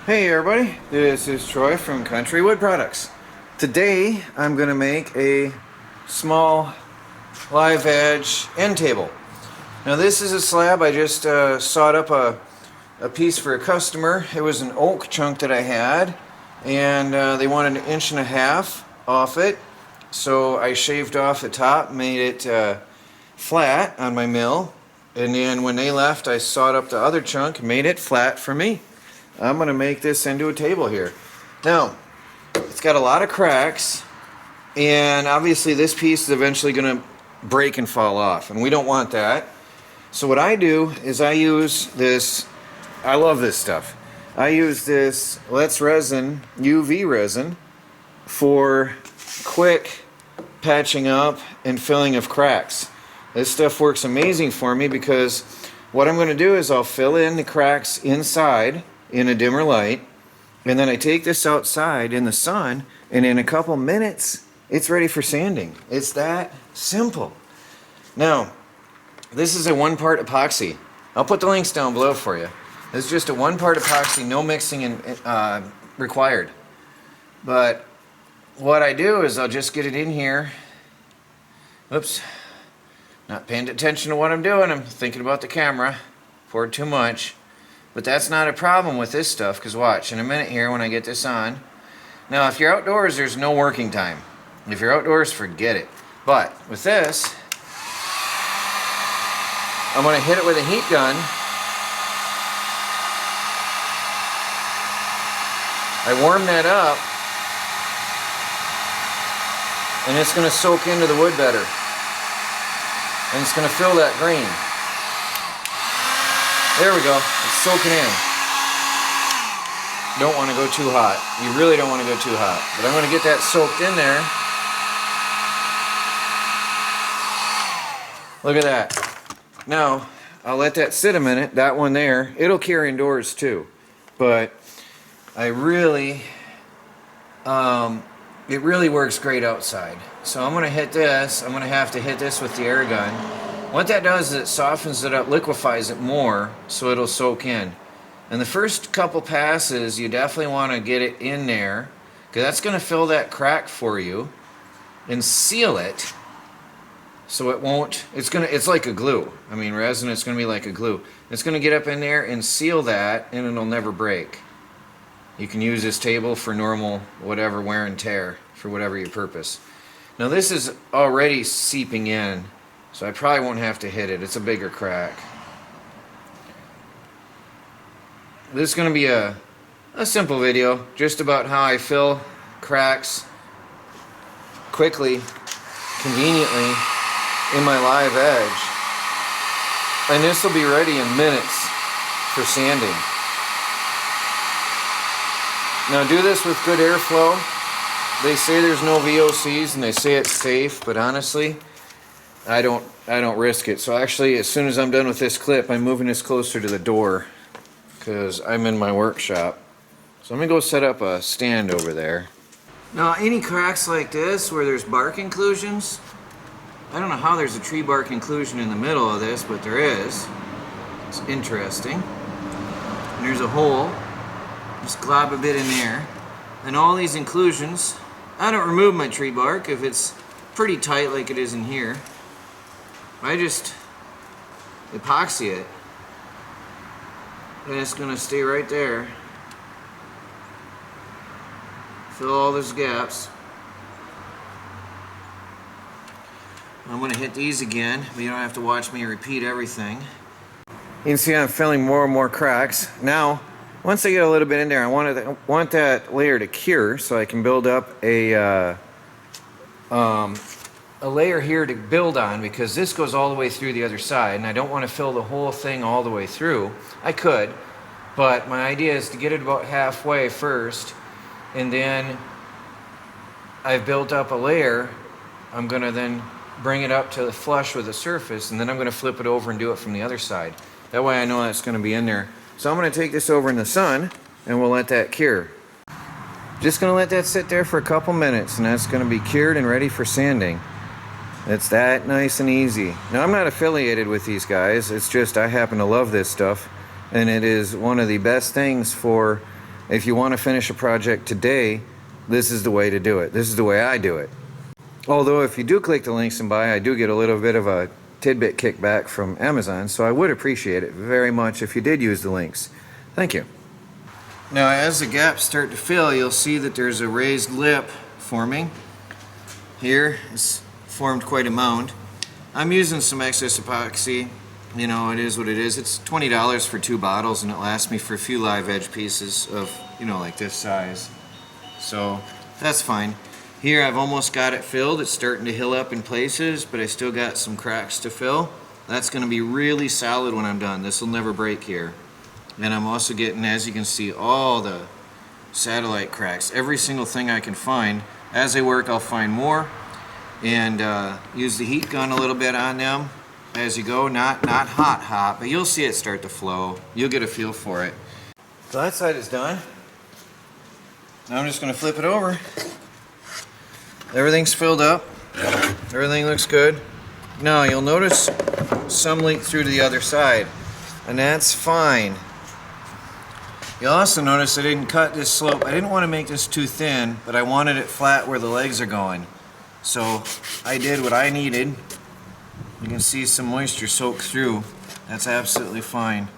Hey everybody, this is Troy from Country Wood Products. Today I'm going to make a small live edge end table. Now this is a slab. I just sawed up a piece for a customer. It was an oak chunk that I had, and they wanted 1.5 inches off it. So I shaved off the top, made it flat on my mill, and then when they left I sawed up the other chunk, made it flat for me. I'm going to make this into a table here. Now, it's got a lot of cracks, and obviously this piece is eventually going to break and fall off, and we don't want that. So what I do is I use this, I love this stuff. I use this Let's Resin UV resin for quick patching up and filling of cracks. This stuff works amazing for me because what I'm going to do is I'll fill in the cracks inside in a dimmer light, and then I take this outside in the sun, and in a couple minutes it's ready for sanding. It's that simple. Now this is a 1-part epoxy. I'll put the links down below for you. It's just a 1-part epoxy, no mixing required. But what I do is I'll just get it in here. Oops, not paying attention to what I'm doing. I'm thinking about the camera. Poured too much. But that's not a problem with this stuff, because watch, in a minute here when I get this on. Now if you're outdoors, there's no working time. If you're outdoors, forget it. But with this, I'm going to hit it with a heat gun. I warm that up, and it's going to soak into the wood better. And it's going to fill that grain. There we go. It's soaking in. Don't want to go too hot. You really don't want to go too hot. But I'm going to get that soaked in there. Look at that. Now, I'll let that sit a minute. That one there, it'll carry indoors too. But I really, it really works great outside. So I'm going to hit this. I'm going to have to hit this with the air gun. What that does is it softens it up, liquefies it more, so it'll soak in. And the first couple passes, you definitely want to get it in there, because that's going to fill that crack for you and seal it, so it won't. It's like a glue. I mean, resin. It's going to be like a glue. It's going to get up in there and seal that, and it'll never break. You can use this table for normal whatever wear and tear for whatever your purpose. Now this is already seeping in, so I probably won't have to hit it. It's a bigger crack. This is going to be a simple video just about how I fill cracks quickly, conveniently in my live edge. And this will be ready in minutes for sanding. Now do this with good airflow. They say there's no VOCs and they say it's safe, but honestly, I don't risk it. So actually, as soon as I'm done with this clip, I'm moving this closer to the door because I'm in my workshop. So I'm gonna go set up a stand over there. Now any cracks like this where there's bark inclusions, I don't know how there's a tree bark inclusion in the middle of this, but there is. It's interesting. And there's a hole. Just glob a bit in there. And all these inclusions, I don't remove my tree bark if it's pretty tight like it is in here. I just epoxy it, and it's going to stay right there. Fill all those gaps. I'm going to hit these again, but you don't have to watch me repeat everything. You can see I'm filling more and more cracks. Now, once I get a little bit in there, I want that layer to cure so I can build up a layer here to build on, because this goes all the way through the other side, and I don't want to fill the whole thing all the way through. I could, but my idea is to get it about halfway first, and then I've built up a layer. I'm going to then bring it up to flush with the surface, and then I'm going to flip it over and do it from the other side. That way I know that's going to be in there. So I'm going to take this over in the sun, and we'll let that cure. Just going to let that sit there for a couple minutes, and that's going to be cured and ready for sanding. It's that nice and easy. Now, I'm not affiliated with these guys. It's just I happen to love this stuff, and it is one of the best things for If you want to finish a project today, this is the way to do it. This is the way I do it. Although if you do click the links and buy, I do get a little bit of a tidbit kickback from Amazon, so I would appreciate it very much if you did use the links. Thank you. Now as the gaps start to fill, you'll see that there's a raised lip forming. Here it's formed quite a mound. I'm using some excess epoxy. You know, it is what it is. It's $20 for 2 bottles, and it lasts me for a few live edge pieces of, you know, like this size. So that's fine. Here I've almost got it filled. It's starting to hill up in places, but I still got some cracks to fill. That's going to be really solid when I'm done. This will never break here. And I'm also getting, as you can see, all the satellite cracks. Every single thing I can find. As I work, I'll find more and use the heat gun a little bit on them as you go. Not hot, but you'll see it start to flow. You'll get a feel for it. So that side is done. Now I'm just going to flip it over. Everything's filled up. Everything looks good. Now you'll notice some leak through to the other side, and that's fine. You'll also notice I didn't cut this slope. I didn't want to make this too thin, but I wanted it flat where the legs are going. So I did what I needed. You can see some moisture soak through. That's absolutely fine.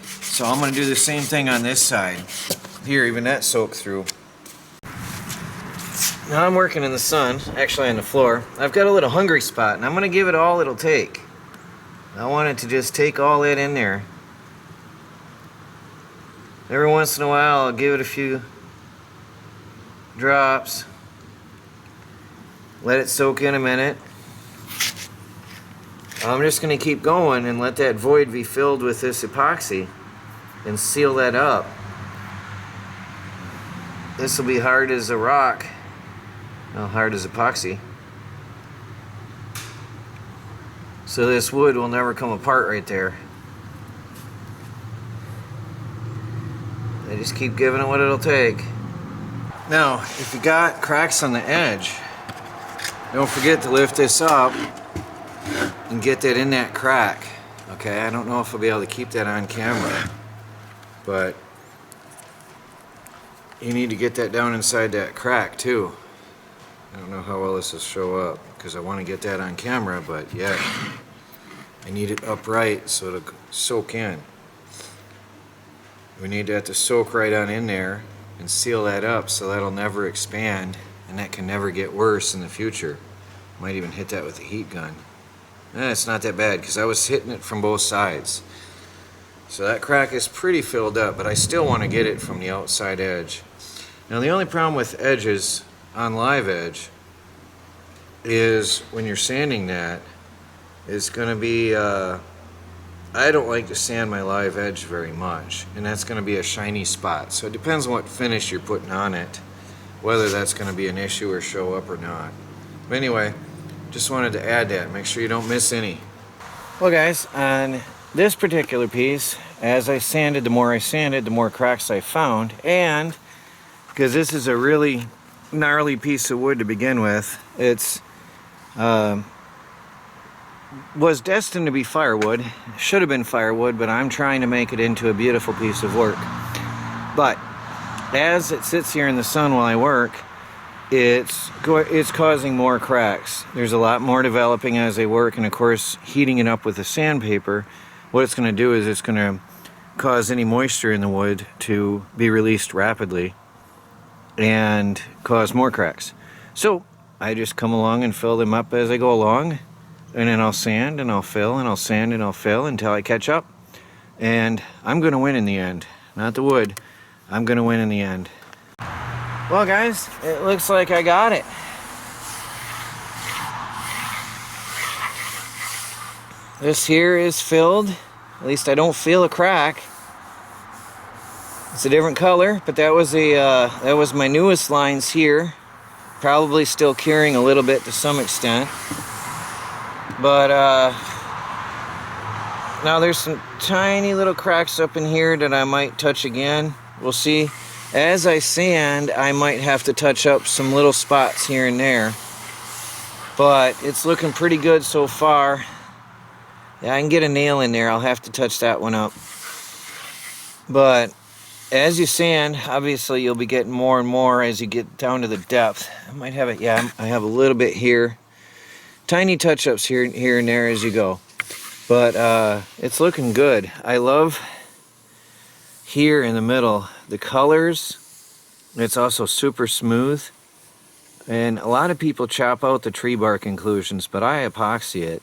So I'm going to do the same thing on this side. Here, even that soaked through. Now I'm working in the sun, actually on the floor. I've got a little hungry spot, and I'm going to give it all it'll take. I want it to just take all that in there. Every once in a while I'll give it a few drops. Let it soak in a minute. I'm just going to keep going and let that void be filled with this epoxy and seal that up. This will be hard as a rock. Well, hard as epoxy. So this wood will never come apart right there. I just keep giving it what it'll take. Now, if you got cracks on the edge, don't forget to lift this up and get that in that crack. Okay, I don't know if I'll be able to keep that on camera, but you need to get that down inside that crack too. I don't know how well this will show up because I want to get that on camera, but yeah, I need it upright so it'll soak in. We need that to soak right on in there and seal that up so that'll never expand and that can never get worse in the future. Might even hit that with a heat gun. It's not that bad because I was hitting it from both sides. So that crack is pretty filled up, but I still want to get it from the outside edge. Now the only problem with edges on live edge is when you're sanding that, it's going to be, I don't like to sand my live edge very much, and that's going to be a shiny spot. So it depends on what finish you're putting on it, whether that's going to be an issue or show up or not. But anyway, just wanted to add that. Make sure you don't miss any. Well guys, on this particular piece, as I sanded, the more I sanded, the more cracks I found. And because this is a really gnarly piece of wood to begin with, it's was destined to be firewood. Should have been firewood, but I'm trying to make it into a beautiful piece of work. But as it sits here in the sun while I work, it's causing more cracks. There's a lot more developing as I work, and of course heating it up with the sandpaper, what it's going to do is it's going to cause any moisture in the wood to be released rapidly and cause more cracks. So I just come along and fill them up as I go along, and then I'll sand and I'll fill and I'll sand and I'll fill until I catch up, and I'm going to win in the end. Not the wood. I'm going to win in the end. Well guys, it looks like I got it. This here is filled. At least I don't feel a crack. It's a different color, but that was my newest lines here. Probably still curing a little bit to some extent. But now there's some tiny little cracks up in here that I might touch again. We'll see. As I sand, I might have to touch up some little spots here and there. But it's looking pretty good so far. Yeah, I can get a nail in there. I'll have to touch that one up. But as you sand, obviously you'll be getting more and more as you get down to the depth. I might have it, yeah, I have a little bit here. Tiny touch-ups here and there as you go. But it's looking good. I love here in the middle the colors. It's also super smooth. And a lot of people chop out the tree bark inclusions, but I epoxy it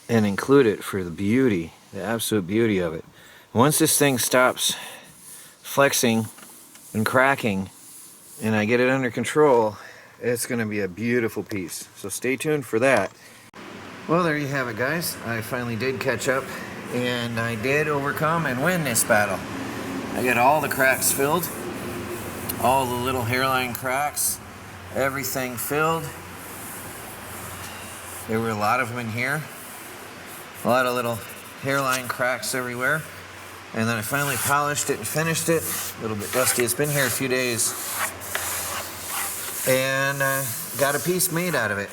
and include it for the beauty, the absolute beauty of it. Once this thing stops flexing and cracking and I get it under control, it's going to be a beautiful piece. So stay tuned for that. Well, there you have it, guys. I finally did catch up and I did overcome and win this battle. I got all the cracks filled, all the little hairline cracks, everything filled. There were a lot of them in here. A lot of little hairline cracks everywhere. And then I finally polished it and finished it. A little bit dusty. It's been here a few days. And got a piece made out of it.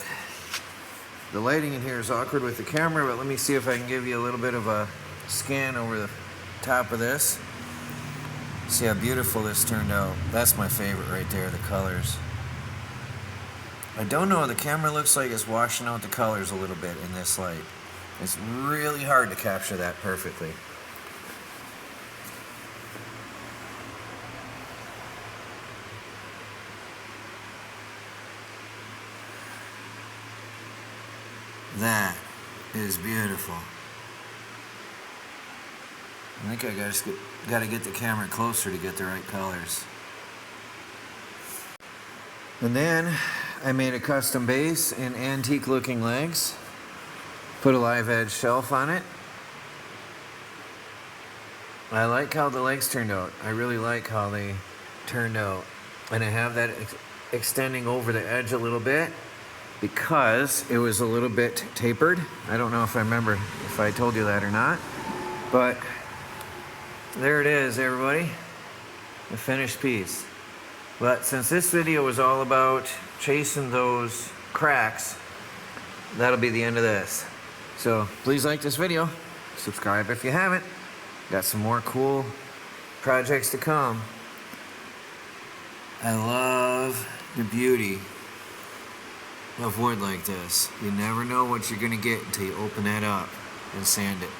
The lighting in here is awkward with the camera, but let me see if I can give you a little bit of a scan over the top of this. See how beautiful this turned out. That's my favorite right there, the colors. I don't know, the camera looks like it's washing out the colors a little bit in this light. It's really hard to capture that perfectly. That is beautiful. I think I gotta get the camera closer to get the right colors. And then I made a custom base in antique looking legs. Put a live edge shelf on it. I like how the legs turned out. I really like how they turned out. And I have that extending over the edge a little bit because it was a little bit tapered. I don't know if I remember if I told you that or not, but there it is, everybody, the finished piece. But since this video was all about chasing those cracks, that'll be the end of this. So please like this video, subscribe if you haven't. Got some more cool projects to come. I love the beauty of wood like this. You never know what you're gonna get until you open that up and sand it.